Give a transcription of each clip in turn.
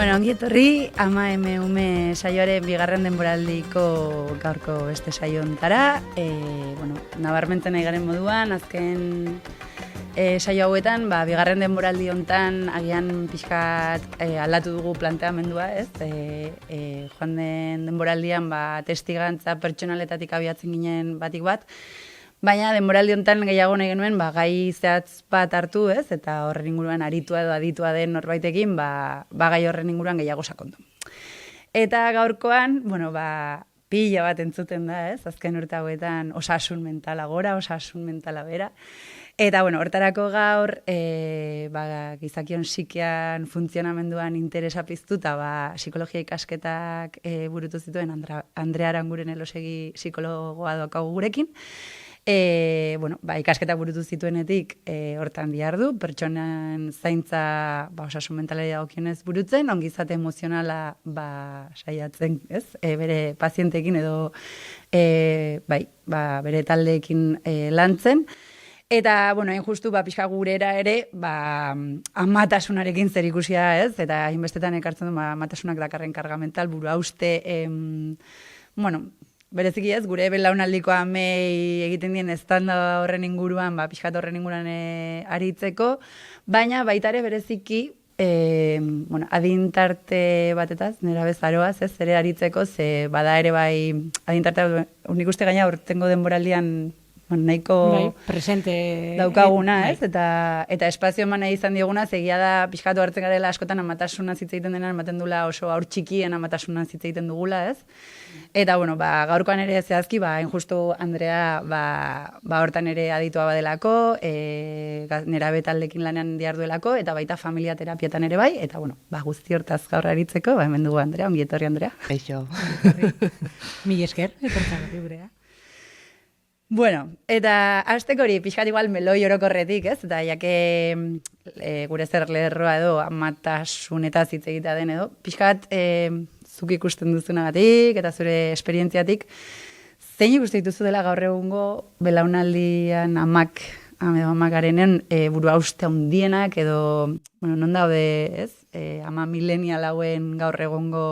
Bueno, ongi etorri, ama eme ume saioaren bigarren denboraldiko gaurko beste saio hontara. Nabarmentzen nahi garen moduan, azken saio hauetan, bigarren denboraldi hontan agian pixkat aldatu dugu planteamendua, ez? Joan den denboraldian testigantza pertsonaletatik abiatzen ginen batik bat, baina denboraldi hontan gehiago nahi genuen gai zehatz bat hartu, ez? Eta horren inguruan aritua edo aditua den norbaitekin, gai horren inguruan gehiago sakondu. Eta gaurkoan, pila bat entzuten da, ez? Azken urte hauetan osasun mentala gora, osasun mentala bera. Eta, hortarako gaur, gizakion psikian funtzionamenduan interesa piztuta, psikologia ikasketak burutu zituen Andrea Aranguren elosegi psikologoa daukagu gurekin. Ikasketak burutu zituenetik hortan dihardu, pertsonan zaintza osasun mentalari dagokionez burutzen, ongizate emozionala saiatzen, ez? Bere pazienteekin edo bere taldeekin lantzen. Eta, hain justu, pixka gurera ere, amatasunarekin zer ikusia, ez? Eta hainbestetan ekartzen du, amatasunak dakarren karga mental, buru hauste, bereziki ez, gure belaunaldiko amei egiten dien estanda horren inguruan, pixkat horren inguruan aritzeko, baina baita ere bereziki, adintarte batetaz, nera bezaroaz, ez, ere aritzeko, ze bada ere adintarte, unik uste gaina urtengo denboraldian, nahiko presente daukaguna, ez? Eta espazio eman nahi izan dioguna, egia da pixkatu hartzen garela askotan amatasuna hitz egiten denean, ematen dula oso haur txikien amatasuna hitz egiten dugula, ez? Eta, gaurkoan ere zehazki, injustu Andrea, hortan ere aditua badelako, nerabe taldekin lanean diharduelako, eta baita familia terapietan ere bai, eta, guzti hortaz gaur aritzeko, hemen dugu Andrea, ongi etorri Andrea. Eixo. Mil esker, etortzagatik gurea. Eta hasteko hori, pixkat igual meloi orokorretik, ez? Eta jake gure zer lerroa edo amatasunetaz hitz egitea den edo, pixkat zuk ikusten duzunagatik eta zure esperientziatik, zein ikusten dituzu dela gaur egungo belaunaldian amagarenen buru hauste handienak edo, non daude, ez? Ama milenial hauen gaur egungo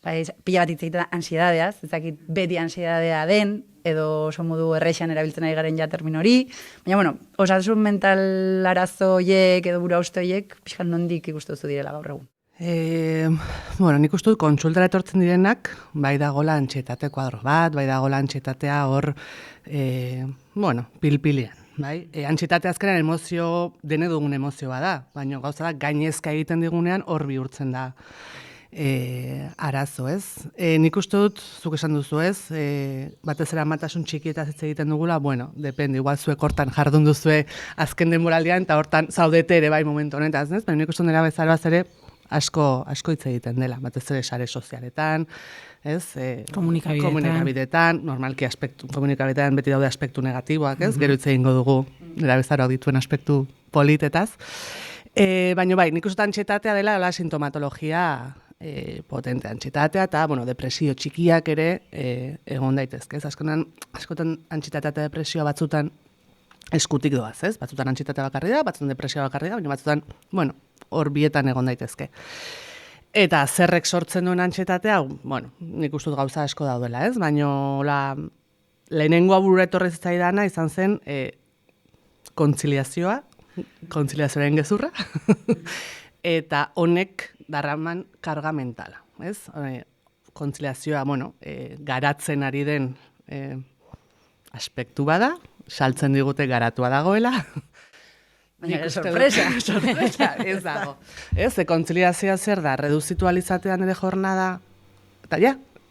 pila bat hitz egitea ansidadeaz, ezakit beti ansiedadea den, edo oso modu errexan erabiltzen ari garen ja termino hori. Baina, osasun mental arazo horiek edo buru hauste horiek, pixkan nondik ikustuzu direla gaur egun? Nik uste dut kontsultara etortzen direnak, bai dagoela antxietate kuadro bat, bai dagoela antxietatea hor, pilpilean. Antxietate azkenean emozio, dene dugun emozioa da, baina gauza da gainezka egiten digunean hor bihurtzen da arazo, ez? Nik uste dut, zuk esan duzu, ez? Batez ere amatasun txikietaz hitz egiten dugula, depende, igual zuek hortan jardun duzue azken denboraldian, eta hortan zaudete ere bai momentu honetaz, ez? Baina nik uste dut bezaroaz ere asko hitz egiten dela, batez ere sare sozialetan, ez? Komunikabideetan, normalki komunikabideetan beti daude aspektu negatiboak, ez? Gero hitz egingo dugu nera bezaroak dituen aspektu politetaz. Baina bai, nik uste antxietatea dela sintomatologia potente antxietatea eta, depresio txikiak ere egon daitezke. Askotan antxietatea eta depresioa batzutan eskutik doaz, ez? Batzutan antxietatea bakarri da, batzutan depresioa bakarri da, baina batzutan, hor bietan egon daitezke. Eta zerrek sortzen duen antxietatea, nik uste dut gauza asko daudela, ez? Baina lehenengo aburura etorri zitzaidana izan zen kontziliazioaren gezurra, eta honek darraman karga mentala, ez? Kontziliazioa, garatzen ari den aspektu bada, saltzen digute garatua dagoela. Baina, sorpresa, ez dago. Ez, kontziliazioa zer da, reduzitualizatean ere jornada, eta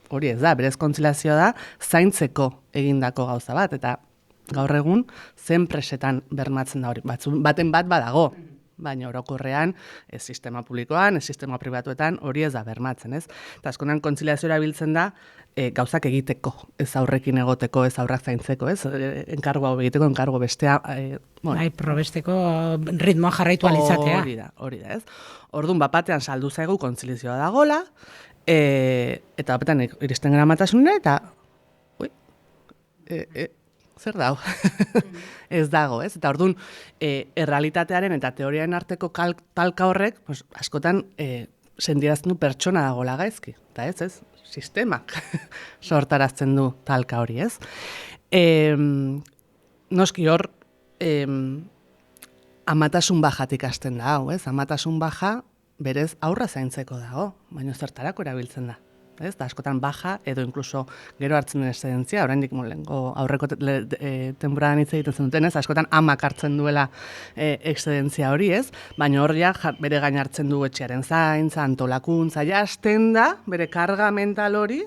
hori ez da, berez kontziliazioa da, zaintzeko egindako gauza bat, eta gaur egun zen presetan bermatzen da hori, baten bat badago, baina orokorrean, ez sistema publikoan, ez sistema pribatuetan, hori ez da bermatzen, ez? Eta askonan kontziliazioa biltzen da, gauzak egiteko, ez aurrekin egoteko, ez aurrak zaintzeko, ez? Enkargo hau egiteko, enkargo bestea... probesteko ritmoa jarraitu alitzatea. Hori da, ez? Orduan, batean saldu zaigu kontzilizioa dagola, eta batean iristen gara matasunera, eta... zer dago? Ez dago, ez? Eta orduan, errealitatearen eta teoriaren arteko talka horrek, askotan sentirazten du pertsona dagoela gaizki, eta ez, sistemak sortarazten du talka hori, ez? Noski hor, amatasun bajatik hasten da, hau, ez? Amatasun baja berez aurra zaintzeko dago, baina zertarako erabiltzen da. Ez, da askotan baja, edo inkluso gero hartzen den excedentzia, oraindik aurreko temporadan hitz egiten zenuten, ez, askotan amak hartzen duela excedentzia hori, ez, baina hor ja bere gain hartzen du etxearen zaintza, antolakuntza, ja hasten da, bere karga mental hori,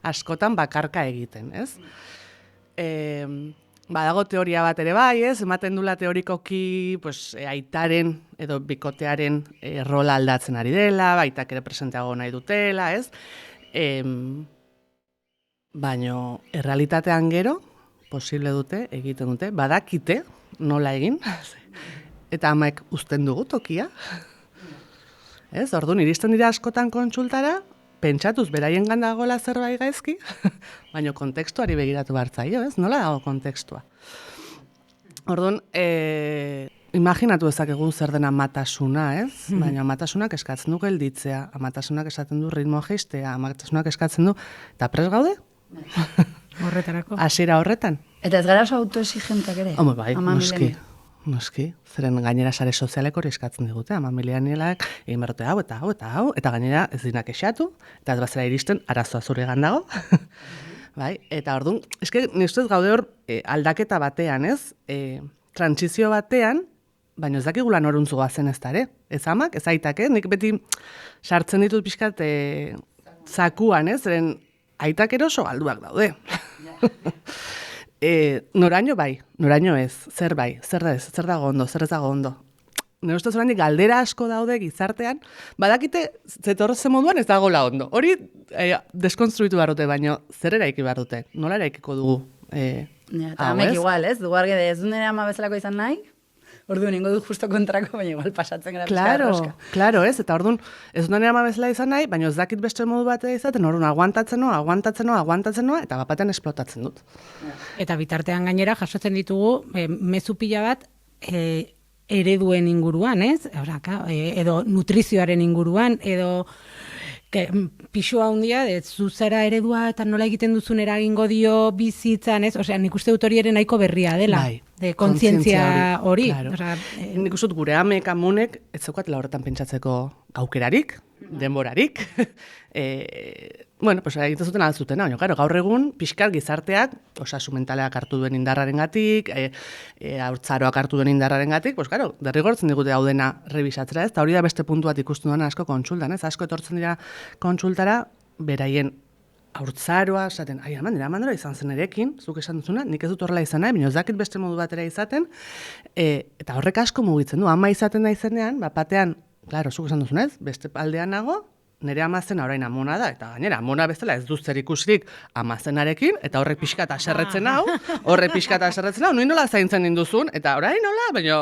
askotan bakarka egiten, ez. Badago teoria bat ere bai, ez, ematen dula teorikoki pues, aitaren edo bikotearen rola aldatzen ari dela, baitak ere presenteago nahi dutela, ez. Baina errealitatean gero, posible dute, egiten dute, badakite nola egin, eta amaek uzten dugu tokia. Ez, orduan, iristen dira askotan kontsultara, pentsatuz beraien gandagola zerbait gaizki, baina kontekstuari begiratu bartzaio, ez? Nola dago kontekstua? Orduan, imaginatu ezakegu zer den amatasuna, ez? Baina amatasunak eskatzen du gelditzea, amatasunak esaten du ritmo jeistea, amatasunak eskatzen du, eta prest gaude? Horretarako. Hasiera horretan? Eta ez gara oso autoexigentak ere? Homo, bai, noski. Zeren gainera sare sozialek hori eskatzen digute, ama milenialak egin berrote hau, eta gainera ez dinak esatu, eta ez bazera iristen arazoa zure gandago. Bai, eta orduan, eske nire gaude hor aldaketa batean, ez? Trantsizio batean, baina ez dakigula noruntzu goazen ez da ere. Ez amak, ez aitak, nik beti sartzen ditut pixkat zakuan, ez? Zeren aitak eroso galduak daude. Noraino bai, noraino ez, zer bai, zer dago ondo, zer ez dago ondo. Nire ustez oraindik galdera asko daude gizartean, badakite zetorze moduan ez dagoela ondo. Hori deskonstruitu behar dute, baina zer eraiki behar dute, nola eraikiko dugu? Eta amek igual, ez? Du argide ez du nire ama bezalako izan nahi, orduan ingo du justo kontrako, baina igual pasatzen gara pizka roska. Claro, ez, eta orduan ez du nire ama bezala izan nahi, baina ez dakit beste modu batea izaten, orduan aguantatzen noa, eta bapatean esplotatzen dut. Eta bitartean gainera jasotzen ditugu mezu pila bat ereduen inguruan, ez? Edo nutrizioaren inguruan, edo pixua handia, zuzera eredua eta nola egiten duzun eragingo dio bizitzan, ez? Osea, nik uste dut hori ere nahiko berria dela. Bai, kontzientzia hori. Claro. Nik uste dut gure amek amunek, ez zeukatela horretan pentsatzeko aukerarik, denborarik. Bueno, pues egiten zuten altzuten, baina, claro, gaur egun pixkal gizarteak, osasun mentaleak hartu duen indarrarengatik, haurtzaroak hartu duen indarrarengatik, pues claro, derrigortzen digute hau dena rebisatzera, ez? Ta hori da beste puntu bat ikusten duena asko kontsultan, ez? Asko etortzen dira kontsultara beraien haurtzaroa, esaten, amandora izan zen erekin, zuk esan duzuna, nik ez dut horrela izan nahi, baina ez dakit beste modu batera izaten, eta horrek asko mugitzen du, ama izaten da izenean, batean, claro, zuk esan duzunez, beste aldean nago, nire amazena orain amona da, eta gainera, amona bezala ez duz zer ikusirik amazenarekin, eta horrek pixka eta aserretzen hau, nuen nola zaintzen induzun, eta orain nola, baina,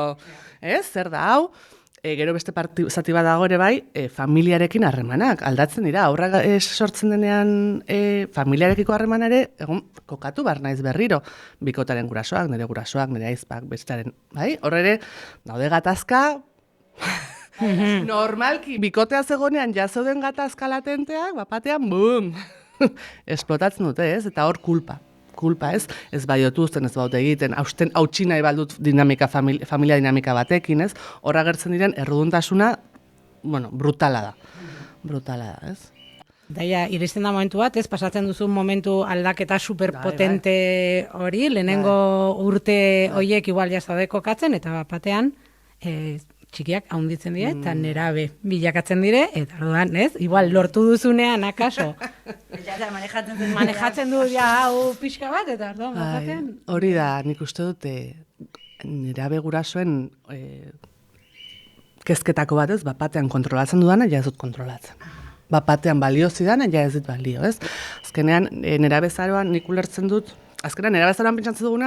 ez, zer da hau, gero beste zati bat dago ere bai, familiarekin harremanak, aldatzen dira, aurra sortzen denean familiarekiko harreman ere, egun kokatu bar naiz berriro, bikotaren gurasoak, nire aizpak, bestaren, bai, horre ere, daude gatazka, normalki, bikotea zegonean jazoden gatazka latenteak, bapatean, bum, esplotatzen dute, ez, eta hor kulpa, ez baiotuzten, ez baute egiten, hautsi nahi baldut dinamika, familia dinamika batekin, ez, hor agertzen diren erruduntasuna, bueno, brutala da, ez. Daia, iristen da momentu bat, ez, pasatzen duzun momentu aldaketa superpotente hori, lehenengo urte horiek igual jazade kokatzen, eta batean, txikiak haunditzen dire, eta nerabe bilakatzen dire, eta orduan, ez? Igual, lortu duzunean, akaso. Manejatzen du, hau pixka bat, eta orduan, batean. Hori da, nik uste dut, nerabe gurasoen kezketako bat, ez? Batean kontrolatzen dudana, ja ez dut kontrolatzen. Batean balio zidana, ja ez dut balio, ez? Azkenean, nerabe zaroan nik ulertzen dut, azkenean, erabezaroan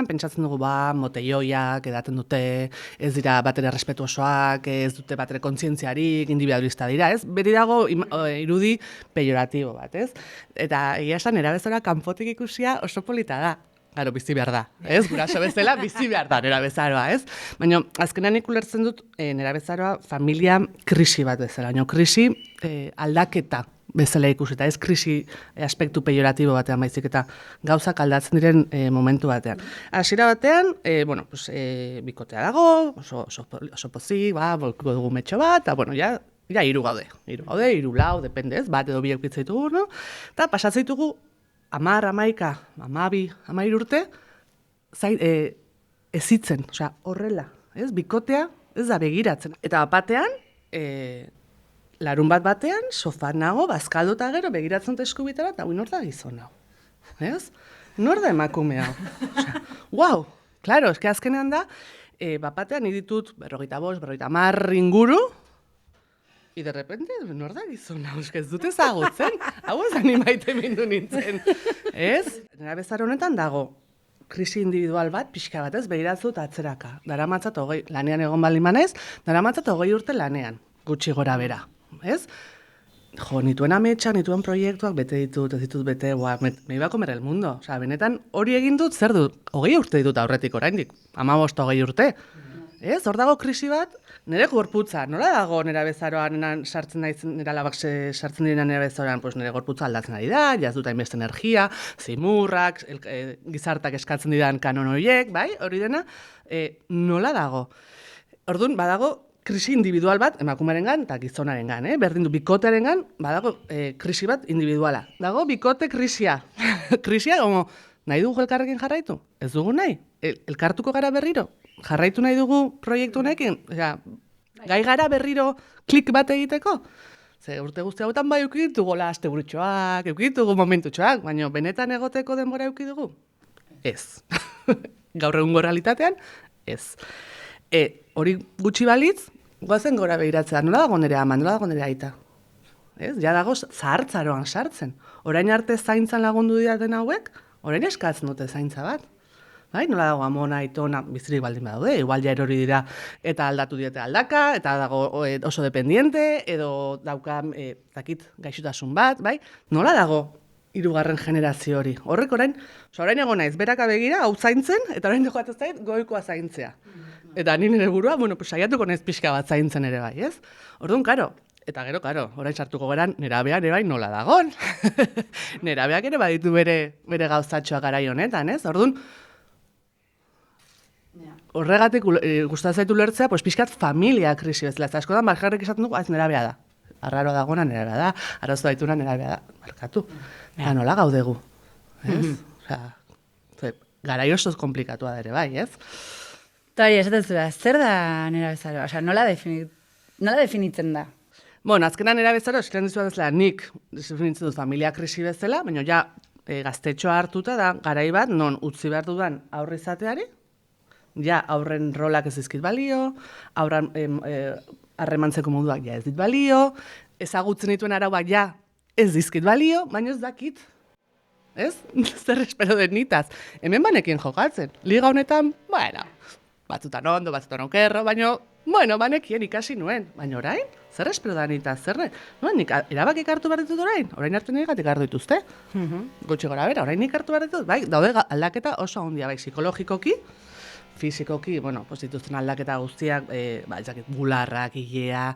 pentsatzen dugu, moteioiak edaten dute, ez dira batere respetuosoak, ez dute batere kontzientziarik, individualista dira, ez? Beri dago irudi pejoratibo bat, ez? Eta egia esan, erabezaroa kanpotik ikusia oso polita da. Claro, bizi behar da, ez? Guraso bezala bizi behar da nerabezaroa, ez? Baina azkenean nik ulertzen dut nerabezaroa familia krisi bat bezala, baina krisi aldaketa bezala ikusita, ez krisi aspektu pejoratibo batean baizik eta gauzak aldatzen diren momentu batean. Hasiera batean, bikotea dago, oso pozik, bolkuko dugu metxo bat, eta bueno, ja hiru gaude, hiru lau, depende ez, bat edo bi eukitza ditugu, no? Eta pasatzen ditugu 10, 11, 12, 13 urte, ezitzen, osea, horrela, ez? Bikotea ez da begiratzen. Eta batean, larun batean, sofan nago, bazkalduta gero, begiratzen dut eskubitara, eta nor da gizon hau, ez? Nor da emakume hau? Osea, wow, claro, eske azkenean da, batean ditut 45, 50 inguru, y de repente, nor da gizon hau, eske ez dut ezagutzen, hau ez animaite mindu nintzen, ez? Nerabezaro honetan dago, krisi individual bat, pixka bat ez, begiratzut atzeraka. Daramatzat lanean egon baldin manez, daramatzat 20 urte lanean, gutxi gora bera, ez? Jo, nituen ametsa, nituen proiektuak bete ditut, ez ditut bete, me iba a comer el mundo. Osea, benetan hori egin dut, zer dut? 20 urte ditut aurretik oraindik, 15, 20 urte. Ez, hor dago krisi bat, nire gorputza, nola dago nerabezaroan sartzen naizen, nire alabak sartzen diren nerabezaroan, pues nire gorputza aldatzen ari da, jaz dut hainbeste energia, zimurrak, gizartak eskatzen didan kanon horiek, bai, hori dena, nola dago? Orduan, badago krisi individual bat, emakumearengan eta gizonarengan, berdin du bikotearengan, badago krisi bat individuala. Dago bikote krisia. Krisia, como, nahi dugu elkarrekin jarraitu? Ez dugu nahi? Elkartuko gara berriro? Jarraitu nahi dugu proiektu honekin? Osea, gai gara berriro klik bat egiteko? Ze urte guzti hauetan bai eukitugu aste burutxoak, eukitugu momentutxoak, baina benetan egoteko denbora eukitugu? Ez. Gaur egungo realitatean, ez. Hori gutxi balitz, goazen gora behiratzea, nola dago nire ama, nola dago nire aita? Ez, ja dago zahartzaroan sartzen. Orain arte zaintzan lagundu didaten hauek, orain eskatzen dute zaintza bat. Bai, nola dago amona, aitona, bizirik baldin badaude, igual ja erori dira eta aldatu diete aldaka, eta dago oso dependiente, edo dauka, gaixotasun bat, bai? Nola dago hirugarren generazio hori? Horrek orain egon naiz, beraka begira, hau zaintzen, eta orain joatzen zait, goikoa zaintzea. Eta ni nire burua, saiatuko naiz pixka bat zaintzen ere bai, ez? Orduan, karo, eta gero, orain sartuko geran, nerabea ere bai nola dagon. Nerabeak ere baditu bere gauzatxoa garai honetan, ez? Orduan, horregatik gustatzen zaitu ulertzea, pues pixkat familia krisi bezala. Ez askotan markarrek esaten dugu, nerabea da. Arraro dagona nerabea da, arazo daituna nerabea da. Markatu. Eta nola gaudegu. Ez? Osea, garai oso komplikatua da ere bai, ez? Eta hori, esaten zura, zer da nerabezaroa? Osea, nola definitzen da? Bueno, azkenan nerabezaroa, eskiren dizuan bezala, nik definitzen dut familia krisi bezala, baina ja gaztetxoa hartuta da, garai bat, non utzi behar dudan aurre izateari, ja aurren rolak ez dizkit balio, aurran harremantzeko moduak ja ez dit balio, ezagutzen dituen arauak ja ez dizkit balio, baina ez dakit. Ez? Zer espero den nitaz. Hemen banekin jokatzen. Liga honetan, batzutan ondo, batzutan okerro, baina, banekien ikasi nuen. Baina orain, zer espero da nitaz, zer? Nik erabakik hartu behar ditut orain? Orain hartu nire gatik hartu dituzte. Gutxi gora bera, orain nik hartu behar ditut. Bai, daude aldaketa oso handia, bai, psikologikoki, fizikoki, dituzten aldaketa guztiak, bularrak, ilea,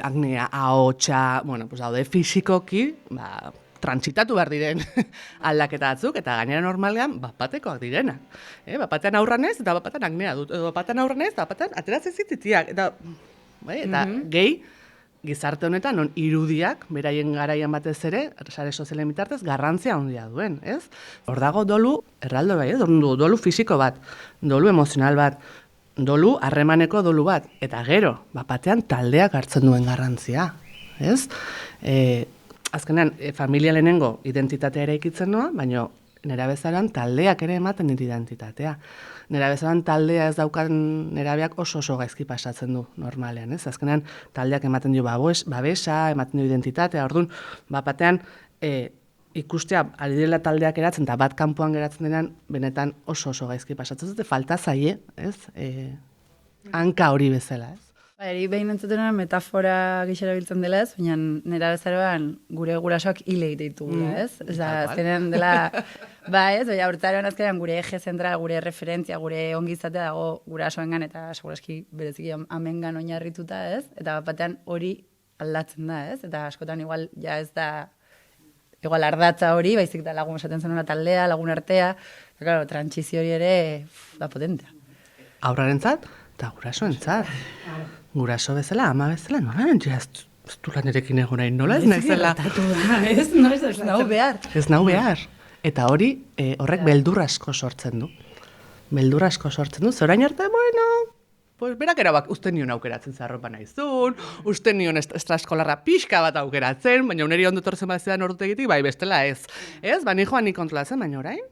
agnea, ahotsa, daude fizikoki, transitatu behar diren aldaketa batzuk, eta gainera normalean, batekoak direnak. Batean aurran ez, eta batean agnea dut, edo batean aurran ez, eta batean ateratzen zititiak, eta gehi, gizarte honetan, non irudiak, beraien garaian batez ere, sare sozialen bitartez, garrantzia handia duen, ez? Hor dago dolu, erraldo bai, dolu fisiko bat, dolu emozional bat, dolu harremaneko dolu bat, eta gero, batean taldeak hartzen duen garrantzia, ez? Azkenean, familia lehenengo identitatea ere ikitzen noa, baina nerabezaroan taldeak ere ematen dit identitatea. Nerabezaroan taldea ez daukan nerabeak oso gaizki pasatzen du normalean, ez? Azkenean taldeak ematen dio babesa, ematen dio identitatea, orduan, batean ikustea ari direla taldeak eratzen, eta bat kanpoan geratzen denean, benetan oso gaizki pasatzen dute, falta zaie, ez? Hanka hori bezala, ez? Eri behin entzutena metafora gixera biltzen dela ez, baina nera bezaroan gure gurasoak hile egite ditugula, ez? Azkenean dela, ez, baina urtaroan azkenean gure eje zentral, gure referentzia, gure ongizatea dago gurasoengan eta segurazki bereziki amengan oinarrituta, ez? Eta batean hori aldatzen da, ez? Eta askotan igual ja ez da igual ardatza hori, baizik da lagun esaten zenuna taldea, lagun artea, eta claro, trantsizio hori ere da potentea. Aurrarentzat eta gurasoentzat. Guraso bezala, ama bezala, nola ez du lanerekin egon nahi, nola ez naizela. Ez nau behar. Ez nau behar. Eta hori, horrek beldur asko sortzen du. Beldur asko sortzen du, zorain arte, bueno, pues berak erabak, uste nion aukeratzen zarropa naizun, uste nion estraskolarra pixka bat aukeratzen, baina uneri ondo torzen bat zedan ordutegitik, bai bestela ez. Ez, bani joan nik kontrolatzen, baina orain.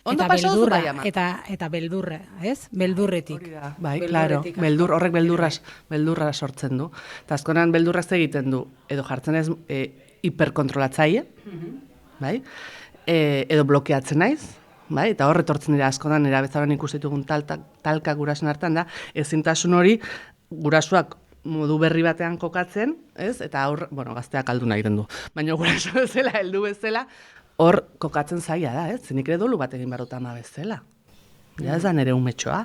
Ondo pasau bai ama. Eta beldurra, ez? Beldurretik. Bai, claro, horrek beldurra sortzen du. Eta azkonan beldurra egiten du, edo jartzen ez hiperkontrolatzaile, bai? Edo blokeatzen naiz, bai? Eta horre tortzen dira askonan erabezaroan ikustitugun talka gurasoen hartan da, ezintasun hori gurasoak modu berri batean kokatzen, ez? Eta gazteak aldu nahi den du. Baina guraso bezala, heldu bezala, hor kokatzen zaila da, ez? Nik ere dolu bat egin barut ama bezala. Ja ez da nere umetxoa.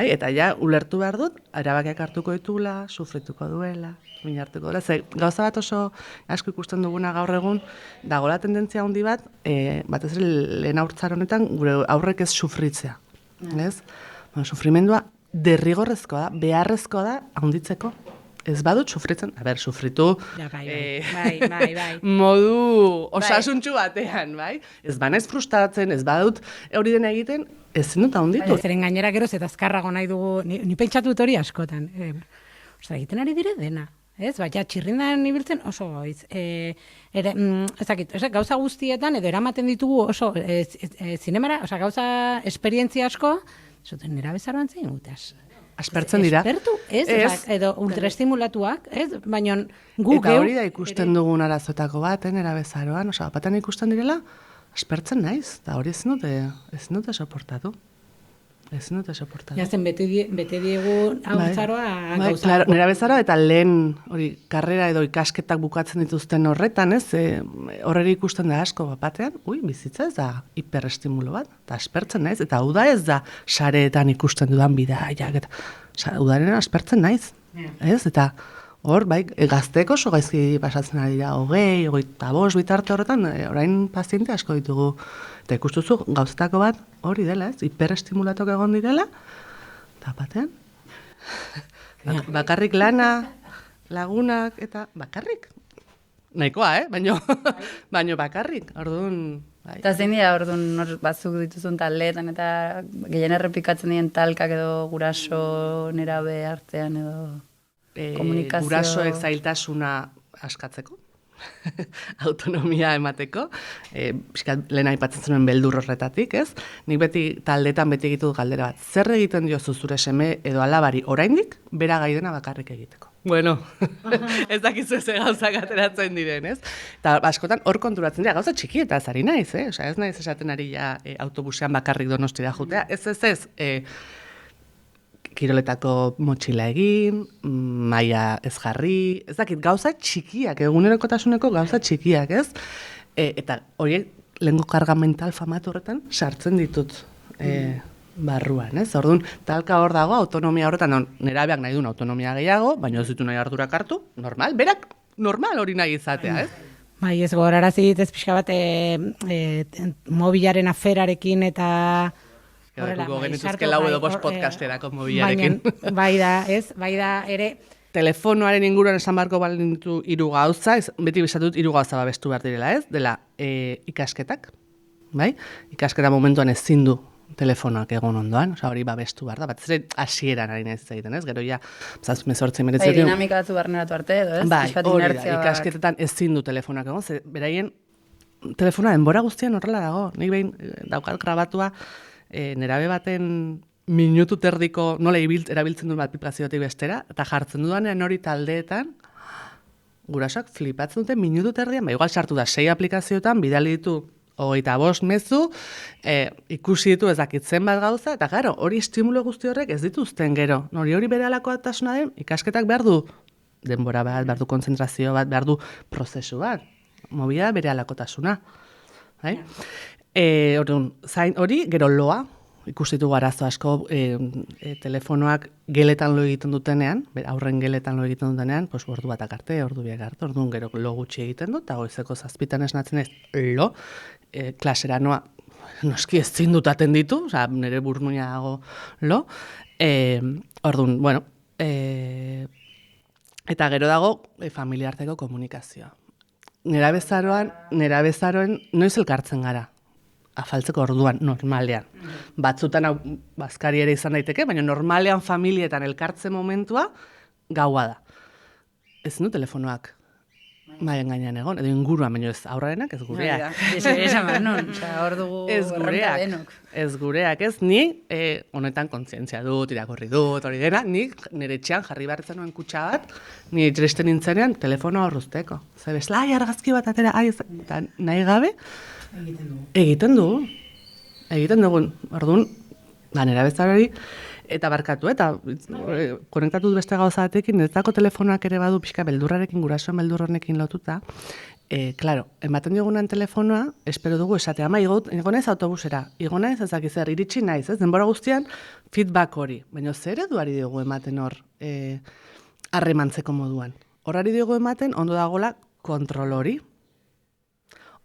Eta ja, ulertu behar dut, erabakiak hartuko ditula, sufrituko duela, minartuko duela. Ze, gauza bat oso asko ikusten duguna gaur egun, dagoela tendentzia handi bat, batez ere lehen haurtzar honetan, gure aurrek ez sufritzea. Ez? Sufrimendua derrigorrezkoa da, beharrezkoa da handitzeko. Ez badut sufritzen, sufritu bai. modu osasuntxu batean, bai? Ez banaiz frustratzen, ez badut hori dena egiten, ezin dut handitu. Zeren gainera geroz eta azkarrago nahi dugu, ni pentsatu dut hori askotan. Egiten ari dire dena. Ez, baina txirrindan ibiltzen oso goiz. Gauza guztietan, edo eramaten ditugu oso zinemara, gauza esperientzia asko, zuten nera bezaroan zein gutaz. Aspertzen dira. Aspertu, ez? Edo ultraestimulatuak, ez? Baina gu eta hori da ikusten dugun arazoetako bat, erabezaroan, batean ikusten direla, aspertzen naiz, eta hori ezin dute soportatu. Ezin dute soportatu. Jazen, bete diegu hautzaroa gauza. Claro, erabezaroa eta lehen hori karrera edo ikasketak bukatzen dituzten horretan, ez? Horreri ikusten da asko batean, bizitza ez da hiperestimulo bat, eta aspertzen naiz, eta hau da ez da sareetan ikusten dudan bidaiak, eta udaren aspertzen naiz, ez? Eta hor, gazteek oso gaizki pasatzen ari da, 25 bitarte horretan, orain paziente asko ditugu. Eta ikustuzu gauzetako bat hori dela, ez? Hiperestimulatok egon direla, eta batean. Bakarrik lana, lagunak, eta bakarrik. Nahikoa, baino bakarrik, orduan. Eta zein dira, orduan, batzuk dituzun taldeetan, eta gehien errepikatzen dien talkak edo guraso nerabe artean edo komunikazio. Gurasoek zailtasuna askatzeko. Autonomia emateko, lehen aipatzen zenuen beldur horretatik, ez? Nik beti taldetan beti egitu galdera bat, zer egiten diozu zure seme edo alabari oraindik, bera gai dena bakarrik egiteko. Bueno, ez dakizu ze gauzak ateratzen diren, ez? Eta askotan hor konturatzen dira, gauza txikietaz ari naiz, ez naiz esaten ari ja autobusean bakarrik Donostira jutea, ez, kiroletako motxila egin, maila ez jarri, ez dakit, gauza txikiak, egunerokotasuneko gauza txikiak, ez? Eta horiek lehenko karga mental famatu horretan sartzen ditut barruan, ez? Orduan, talka hor dago, autonomia horretan, nerabeak nahi duen autonomia gehiago, baina ez ditu nahi ardurak hartu, normal, berak normal hori nahi izatea, ez? Bai, ez gogorarazi ez pixka bat mobilaren aferarekin eta Horrela, genituzke lau edo bost podcasterako mobilarekin. Bai da, ere... Telefonoaren inguruan esan barko balintu 3 gauza, beti bizatut 3 gauza babestu behar direla, ez? Dela, ikasketak, bai? Ikasketa momentuan ezin du telefonoak egon ondoan, hori babestu behar da, bat ez hasieran ari nahiz egiten, ez? Gero ja, 18-19... Bai, dinamika batzu barneratu arte edo, ez? Bai, hori da, ikasketetan ezin du telefonoak egon, ze beraien telefonoa denbora guztian horrela dago, nik behin daukat grabatua, nerabe baten minutu terdiko nola erabiltzen duen aplikaziotik bestera, eta jartzen dudanean hori taldeetan, gurasoak flipatzen dute minutu terdian, igual sartu da 6 aplikazioetan, bidali ditu 25 mezu, ikusi ditu ezakitzen bat gauza, eta gero, hori estimulo guzti horrek ez dituzten gero. Hori bere alakoatasuna den, ikasketak behar du denbora bat, behar du konzentrazio bat, behar du prozesu bat. Mobila bere alakotasuna. Bai? Hori, gero loa, ikustitu arazo asko telefonoak geletan lo egiten dutenean, aurren geletan lo egiten dutenean, pues, ordu batak arte, ordu biak arte, orduan gero lo gutxi egiten dut, eta goizeko 7 esnatzen ez lo, klasera noa, noski ezin dut atenditu, oza, nire burmuina dago lo, orduan, bueno, eta gero dago familiarteko komunikazioa. Nerabezaroen noiz elkartzen gara? Afaltzeko orduan, normalean. Batzutan bazkari ere izan daiteke, baina normalean familietan elkartzen momentua gaua da. Ez du telefonoak maien gainean egon, edo inguruan, baina ez aurrarenak, ez gureak. Hor dugu erronka denok. Ez gureak, ez ni honetan kontzientzia dut, irakurri dut, hori dena, nik nire etxean jarri behartzen nuen kutxa bat, ni etxeresten nintzenean telefonoa horruzteko. Zer bezala, argazki bat atera, eta nahi gabe, Egiten dugu. Orduan, nera bezarari, eta barkatu, eta konektatu beste gauza batekin, netzako telefonoak ere badu pixka beldurrarekin, gurasoen beldurronekin lotuta, claro, ematen diogunan telefonoa, espero dugu esatea, ama, igonez autobusera, igonez ezakizer, iritsi naiz, ez? Denbora guztian, feedback hori. Baina zer eduari diogu ematen hor, harremantzeko moduan. Horari diogu ematen, ondo dagola kontrol hori,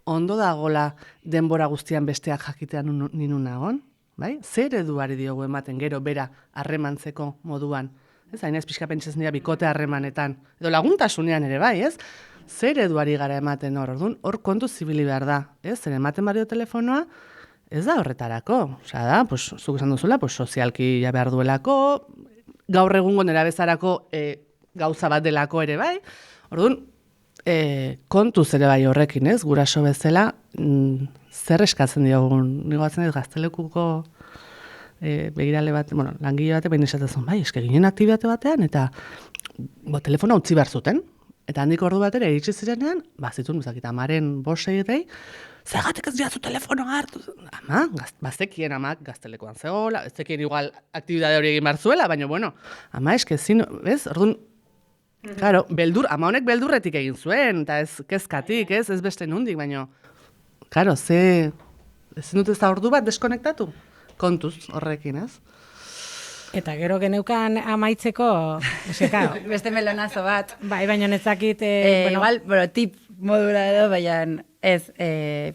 ondo dagola denbora guztian besteak jakitean ninun nagon, bai? Zer eduari diogu ematen gero bera harremantzeko moduan, ez? Hainez pixka pentsatzen dira bikote harremanetan, edo laguntasunean ere bai, ez? Zer eduari gara ematen orduan, hor kontu zibili behar da, ez? Zer ematen bario telefonoa, ez da horretarako, osea da, pues, zuk esan duzula, pues, sozialki ja behar duelako, gaur egungo nera bezarako gauza bat delako ere bai, orduan, kontuz ere bai horrekin, ez? Guraso bezala, zer eskatzen diogun, nigoatzen ez gaztelekuko begirale bat, bueno, langile batek behin esatzen bai, eske ginen aktibitate batean, eta telefona utzi behar zuten, eta handik ordu batera iritsi zirenean, bazitun, amaren 5-6 zergatik ez diazu telefonoa hartu? Ama, bazekien amak gaztelekoan zegoela, ez zekien igual aktibitate hori egin behar zuela, baina, bueno, ama eske zin, ez? Orduan, claro, ama honek beldurretik egin zuen, eta ez kezkatik, ez beste nundik, baina, claro, ezin dut ez da ordu bat deskonektatu? Kontuz horrekin, ez? Eta gero geneukan amaitzeko, beste melonazo bat. Bai, baina nezakit... Igual, tip modura edo, baina ez,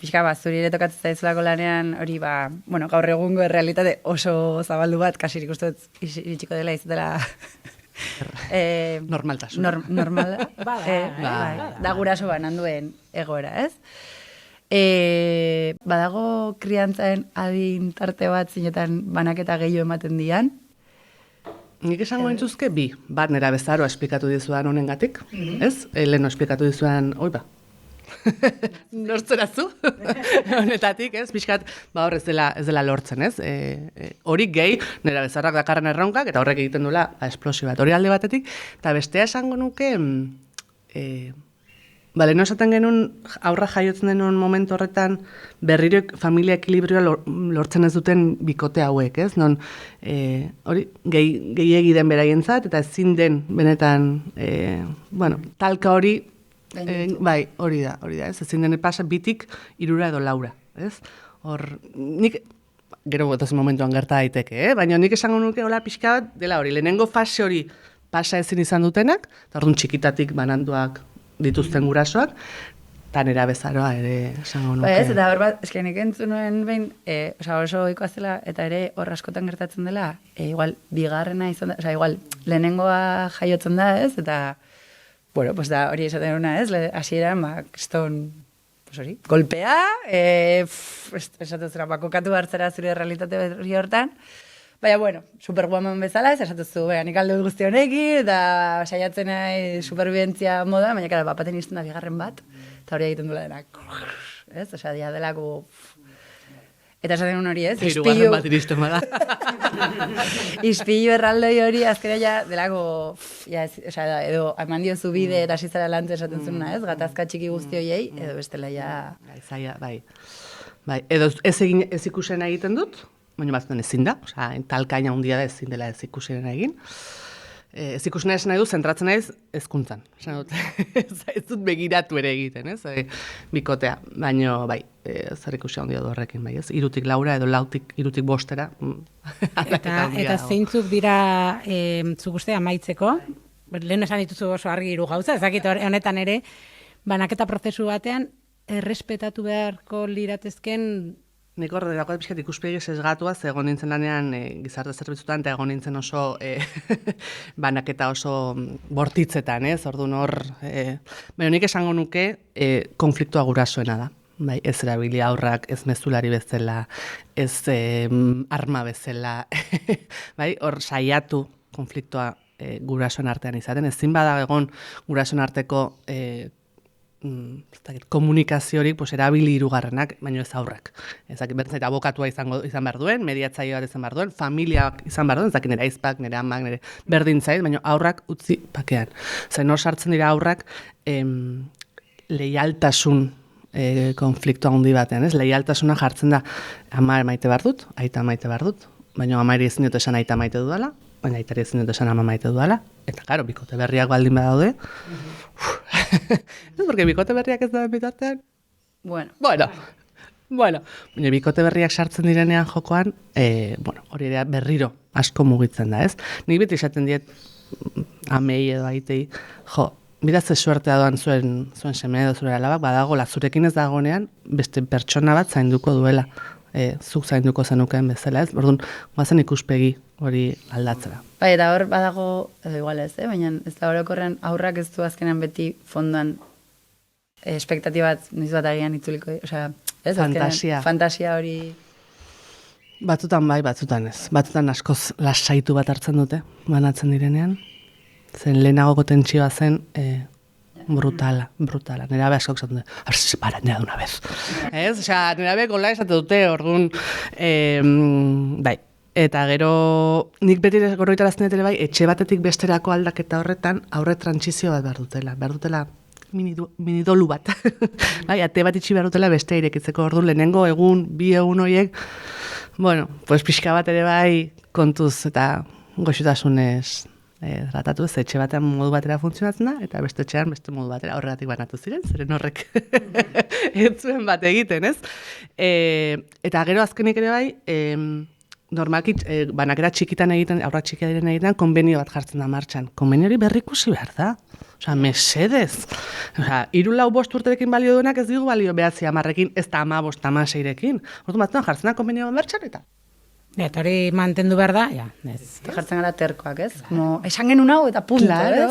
pixka bat, zuri ere tokatzen zaizulako lanean, hori gaur egungo realitate oso zabaldu bat, kasir ikustut iritsiko dela izatela... Normaltasun. Normala. Da guraso banan duen egoera, ez? Badago kriantzaen adin tarte bat zinetan banaketa gehiago ematen dian? Nik esango entzuzke bi. Bat nera bezaroa esplikatu dizudan honengatik, ez? Leno esplikatu dizudan, nortzerazu? Honetatik, ez? Pixkat, hor ez dela lortzen, ez? Hori gehi, nera bezarrak dakarren erronkak, eta horrek egiten duela esplosio bat. Hori alde batetik, eta bestea esango nuke, leno esaten genuen aurra jaiotzen denuen momentu horretan berriro familia ekilibrioa lortzen ez duten bikote hauek, ez? Non, hori, gehiegi den beraientzat, eta ezin den benetan, talka hori, bai, hori da, ez? Ezin den pasa bitik 3 edo 4, ez? Hor, nik, gero gotazen momentuan gerta daiteke, baina nik esango nuke hola pixka bat, dela hori, lehenengo fase hori pasa ezin izan dutenak, eta orduan txikitatik bananduak dituzten gurasoak, eta nera bezaroa ere esango nuke. Ez, eta hor bat, eskenik entzun nuen behin, oso oikoa zela, eta ere hor askotan gertatzen dela, igual, bigarrena izan da, igual, lehenengoa jaiotzen da, ez, eta, pues da hori esaten duna, ez, hasieran, kriston, pues hori, golpea, esaten zera, kokatu hartzera zure realitate hori hortan, baina, superwoman bezala, ez esatuzu, nik alde guzti honekin, eta saiatzen nahi superbibentzia moda, baina, kara, bapaten izten da bigarren bat, eta hori egiten duela denak, ez? Osea, dia delako... Eta esaten hori, ez? Hirugarren bat iristen bada. Ispilu erraldoi hori, azkera ja, delako, edo eman diozu bide eta asizara lantzen esaten zuna, ez? Gatazka txiki guzti horiei, edo bestela ja... Zaila, bai. Bai, edo ez ikusena egiten dut, baina batzutan ezin da, osea, talkaina handia da ezin dela ez ikusena egin. Ez ikusena esan nahi du, zentratzen naiz hezkuntzan. Esan dut, ez dut begiratu ere egiten, ez? Bikotea, baina bai, zer ikusi handia du horrekin, bai, ez? 3 laura edo 2 bostera. Eta zeintzuk dira zuk uste amaitzeko? Lehen esan dituzu oso argi 3 gauza, ezakit honetan ere, banaketa prozesu batean, errespetatu beharko liratezken. Nik horre dagoet pixkat ikuspegi sesgatua, ze egon nintzen lanean gizarte zerbitzutan, eta egon nintzen oso banaketa oso bortitzetan, ez? Orduan hor, baina nik esango nuke konfliktua gurasoena da. Bai, ez erabili aurrak, ez mezulari bezala, ez arma bezala, bai, hor saiatu konfliktua gurasoen artean izaten. Ezin bada egon gurasoen arteko komunikaziorik erabili 3garrenak, baina ez aurrak. Ezakit bertzait abokatua izan behar duen, mediatzaile bat izan behar duen, familiak izan behar duen, ezakit nire aizpak, nire amak, nire berdin zait, baina aurrak utzi pakean. Zain hor sartzen dira aurrak leialtasun konfliktua handi batean, ez? Leialtasuna jartzen da, ama maite behar dut, aita maite behar dut, baina amari ezin dut esan aita maite dudala, baina aitari ezin dut esan ama maite dudala, eta karo, bikote berriak baldin badaude, ez, porque bikote berriak ez da bitartean? Bueno, baina bikote berriak sartzen direnean jokoan, hori ere berriro asko mugitzen da, ez? Nik beti esaten diet amei edo aitei, bidatze suertea doan zuen seme edo zure alabak, badagola, zurekin ez dagonean, beste pertsona bat zainduko duela, zuk zainduko zenukeen bezala, ez? Orduan, guazen ikuspegi hori aldatzera. Bai, eta hor badago, edo igual ez, baina ez da orokorrean aurrak ez du azkenean beti fondoan espektatibat noiz bat agian itzuliko, osea, ez? Fantasia hori. Batzutan bai, batzutan ez. Batzutan askoz lasaitu bat hartzen dute, banatzen direnean. Zen lehenagoko tentsioa zen brutala. Nera be askok zaten dute, a ver, se separan ya de una vez. Ez? Osea, nera be gola esate dute, orduan, bai. Eta gero, nik beti gorroitarazten dut ere bai, etxe batetik besterako aldaketa horretan, aurre trantsizio bat behar dutela minidolu bat. Bai, ate bat itxi behar dutela beste irekitzeko, orduan lehenengo egun, 2 egun horiek, bueno, pues pixka bat ere bai kontuz eta goxotasunez tratatu ez, etxe batean modu batera funtzionatzen da, eta beste etxean beste modu batera horregatik banatu ziren, zeren horrek ez zuen bat egiten, ez? Eta gero azkenik ere bai, normalki banakera txikitan egiten, aurrak txikia diren egiten, konbenio bat jartzen da martxan. Konbenio hori berrikusi behar da. Osea, mesedez. Osea, 3-4 urterekin balio duenak ez digu balio 9-10 ez da 15-16rekin. Orduan batzutan jartzen da konbenio bat martxan eta. Eta hori mantendu behar da, ja. Jartzen gara terkoak, ez? Como, esan genuen hau eta punto, ez?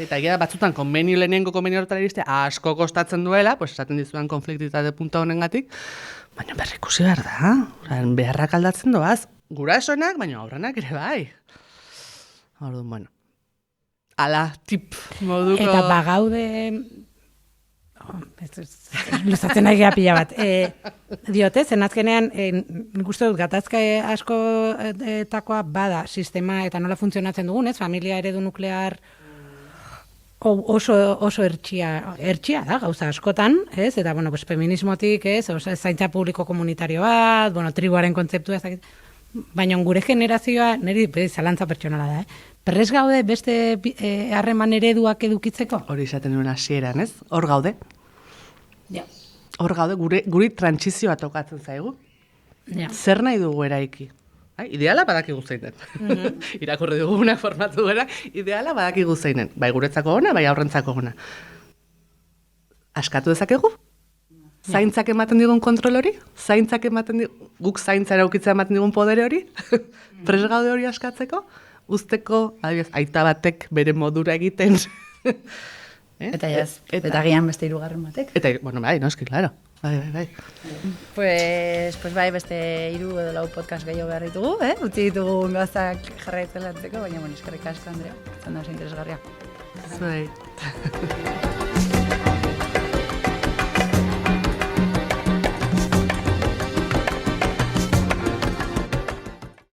Eta egia batzutan lehenengo konbenio horretara iriste asko kostatzen duela, pues esaten dizudan konfliktitate punta honengatik, baina berrikusi behar da. Beharrak aldatzen doaz. Gurasoenak, baina aurrenak ere bai. Orduan, bueno. Ala, tip moduko. Eta bagaude... luzatzen nahi geha pila bat. Diote, zen azkenean, nik uste dut gatazka asko etakoa bada sistema eta nola funtzionatzen dugun, ez? Familia eredu nuklear oso ertxia da, gauza askotan, ez? Eta, bueno, pues, feminismotik, ez? Zaintza publiko komunitario bat, bueno, tribuaren kontzeptua, ez dakit. Baina gure generazioa, niri zalantza pertsonala da, Perrez gaude beste harreman ereduak edukitzeko? Hori izaten nuen hasieran, ez? Hor gaude. Ja. Hor gaude, guri trantsizioa tokatzen zaigu. Ja. Zer nahi dugu eraiki? Ideala badakigu zeinen. Irakurri duguna formatu gara, ideala badakigu zeinen. Bai guretzako ona, bai aurrentzako ona. Askatu dezakegu? Zaintzak ematen digun kontrol hori? Zaintzak ematen digun, guk zaintzara ukitzea ematen digun podere hori? Pres gaude hori askatzeko? Uzteko, aita batek bere modura egiten. Eta jaz, eta gian beste 3 batek. Eta, bueno, bai, noski, claro. Bai. Pues bai, beste 3 edo 4 podcast gehiago behar ditugu, Utzi ditugu gazak jarraitzen lantzeko, baina, bueno, eskerrik asko, Andrea. Zan da oso interesgarria. Zuei.